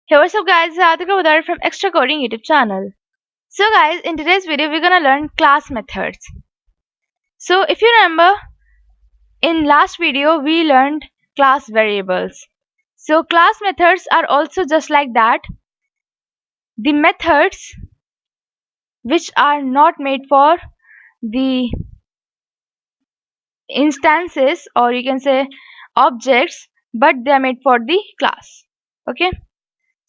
Hey, what's up guys, this is Adhika Udar from Extra Coding YouTube channel. So guys, in today's video we're gonna learn class methods. So if you remember, in last video we learned class variables. So class methods are also just like that. The methods which are not made for the instances, or you can say objects, but they are made for the class. Okay,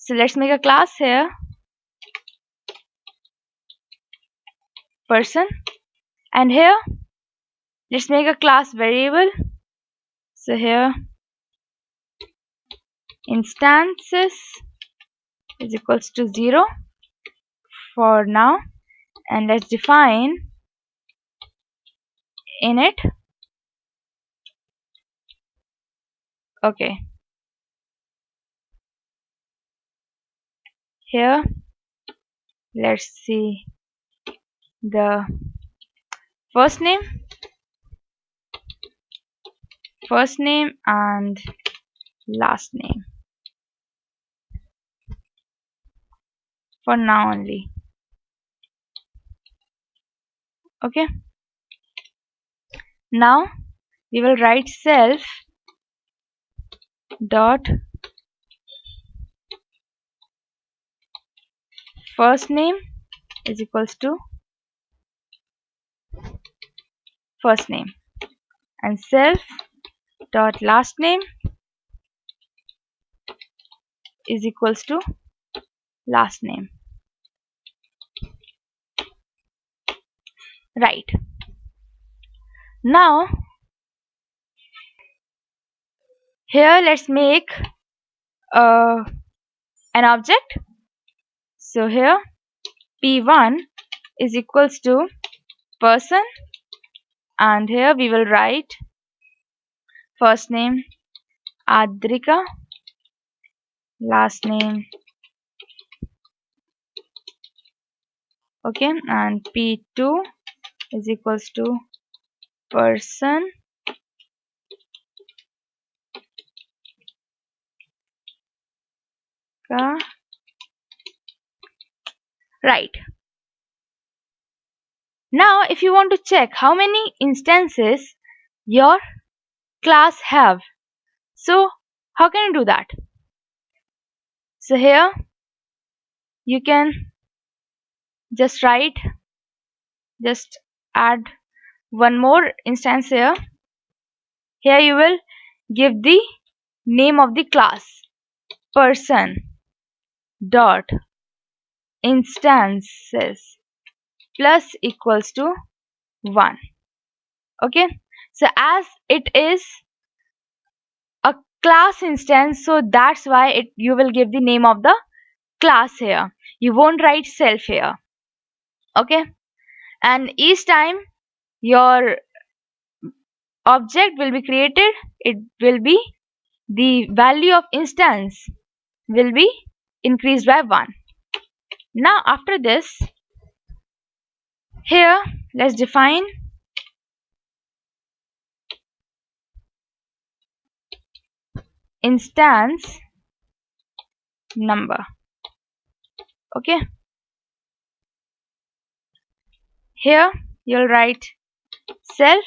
so let's make a class here, person, and here let's make a class variable. So here instances is equals to 0 for now, and let's define init. Okay, here let's see the first name and last name for now only. Okay, now we will write self dot first name is equals to first name, and self dot last name is equals to last name. Right, now here let's make an object. So here p1 is equals to person, and here we will write first name Adrika, last name, okay, and p2 is equals to person, right. Now if you want to check how many instances your class have, so how can you do that? So here you can just add one more instance here. Here you will give the name of the class, person dot instances plus equals to 1. Okay, so as it is a class instance, so that's why you will give the name of the class here. You won't write self here. Okay, and each time your object will be created, it will be the value of instance will be increased by 1. Now after this, here let's define instance number. Okay, here you'll write self.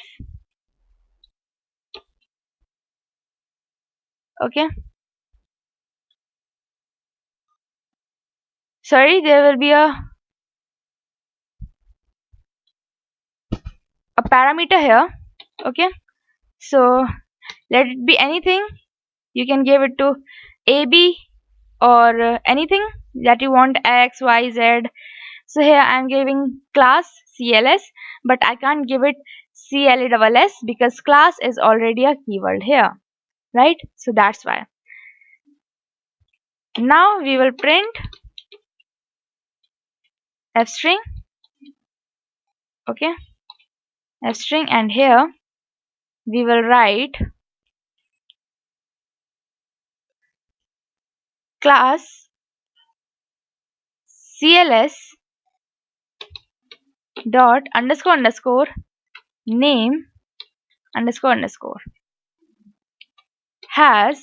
Okay, sorry, there will be a parameter here. Okay, so let it be anything. You can give it to AB or anything that you want, X, Y, Z. So here I am giving class CLS, but I can't give it CLESS because class is already a keyword here, right? So that's why. Now we will print f string. Okay, f string, and here we will write class CLS dot underscore name underscore has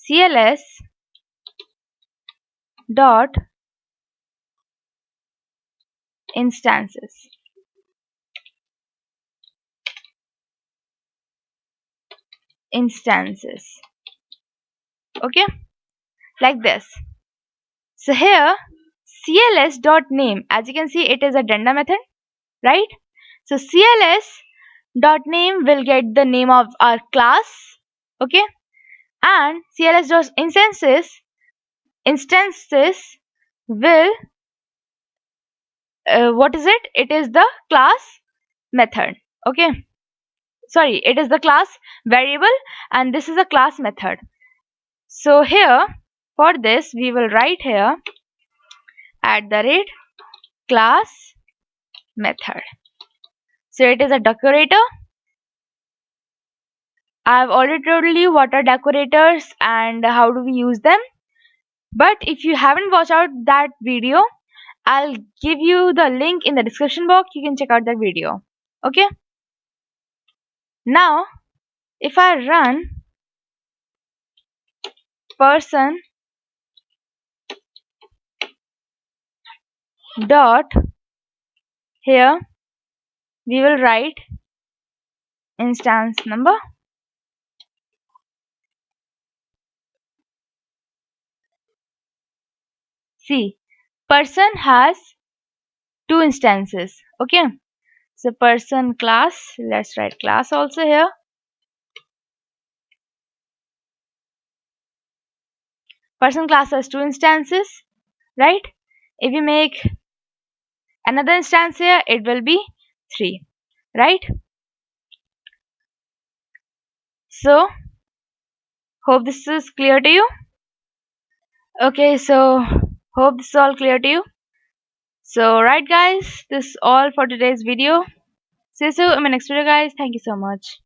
cls dot instances. Okay, like this. So here cls dot name, as you can see, it is a Dunder method, right? So cls dot name will get the name of our class, okay, and cls dot instances will what is it? It is the class method, okay. Sorry, it is the class variable, and this is a class method. So here for this we will write here at the rate class method. So it is a decorator. I have already told you what are decorators and how do we use them. But if you haven't watched out that video, I'll give you the link in the description box. You can check out that video. Okay. Now, if I run person dot here, we will write instance number. See, person has two instances. Okay. So person class, let's write class also here. Person class has two instances, right? If we make another instance here, it will be 3, right? So hope this is clear to you. Okay, so hope this is all clear to you. So right guys, this is all for today's video. See you soon in my next video guys. Thank you so much.